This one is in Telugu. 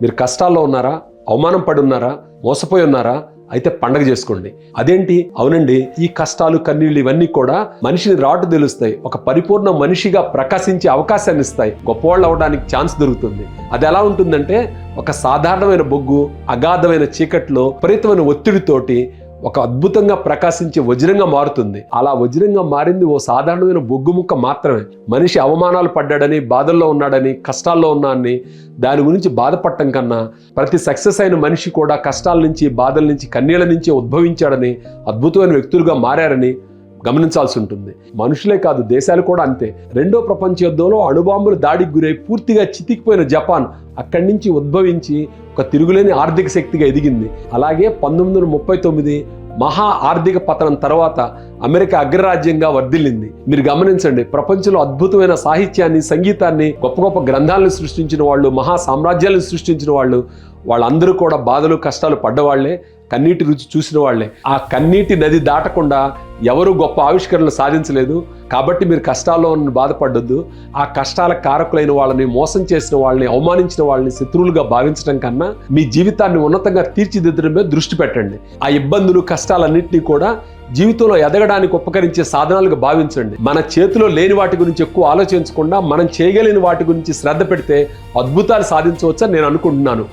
మీరు కష్టాల్లో ఉన్నారా, అవమానం పడి ఉన్నారా, మోసపోయి ఉన్నారా? అయితే పండగ చేసుకోండి. అదేంటి? అవునండి, ఈ కష్టాలు కన్నీళ్ళు ఇవన్నీ కూడా మనిషిని రాటు తెలుస్తాయి, ఒక పరిపూర్ణ మనిషిగా ప్రకాశించే అవకాశాన్ని ఇస్తాయి, గొప్పవాళ్ళు అవడానికి ఛాన్స్ దొరుకుతుంది. అది ఎలా ఉంటుందంటే, ఒక సాధారణమైన బొగ్గు అగాధమైన చీకట్లో విపరీతమైన ఒత్తిడితోటి ఒక అద్భుతంగా ప్రకాశించే వజ్రంగా మారుతుంది. అలా వజ్రంగా మారింది ఓ సాధారణమైన బొగ్గు ముక్క మాత్రమే. మనిషి అవమానాలు పడ్డాడని, బాధల్లో ఉన్నాడని, కష్టాల్లో ఉన్నాడని దాని గురించి బాధపడటం కన్నా, ప్రతి సక్సెస్ అయిన మనిషి కూడా కష్టాల నుంచి, బాధల నుంచి, కన్నీళ్ల నుంచి ఉద్భవించాడని, అద్భుతమైన వ్యక్తులుగా మారారని గమనించాల్సి ఉంటుంది. మనుషులే కాదు, దేశాలు కూడా అంతే. రెండో ప్రపంచ యుద్ధంలో అణుబాంబులు దాడికి గురై పూర్తిగా చితికిపోయిన జపాన్ అక్కడి నుంచి ఉద్భవించి ఒక తిరుగులేని ఆర్థిక శక్తిగా ఎదిగింది. అలాగే 1939 మహా ఆర్థిక పతనం తర్వాత అమెరికా అగ్రరాజ్యంగా వర్ధిల్లింది. మీరు గమనించండి, ప్రపంచంలో అద్భుతమైన సాహిత్యాన్ని, సంగీతాన్ని, గొప్ప గొప్ప గ్రంథాలను సృష్టించిన వాళ్ళు, మహా సామ్రాజ్యాలను సృష్టించిన వాళ్ళందరూ కూడా బాధలు కష్టాలు పడ్డవాళ్లే, కన్నీటి రుచి చూసిన వాళ్లే. ఆ కన్నీటి నది దాటకుండా ఎవరు గొప్ప ఆవిష్కరణలు సాధించలేదు. కాబట్టి మీరు కష్టాల్లో బాధపడొద్దు. ఆ కష్టాల కారకులైన వాళ్ళని, మోసం చేసిన వాళ్ళని, అవమానించిన వాళ్ళని శత్రువులుగా భావించడం కన్నా మీ జీవితాన్ని ఉన్నతంగా తీర్చిదిద్దడం మీద దృష్టి పెట్టండి. ఆ ఇబ్బందులు, కష్టాలన్నింటినీ కూడా జీవితంలో ఎదగడానికి ఉపకరించే సాధనాలుగా భావించండి. మన చేతిలో లేని వాటి గురించి ఎక్కువ ఆలోచించకుండా మనం చేయగలిగిన వాటి గురించి శ్రద్ధ పెడితే అద్భుతాలు సాధించవచ్చని నేను అనుకుంటున్నాను.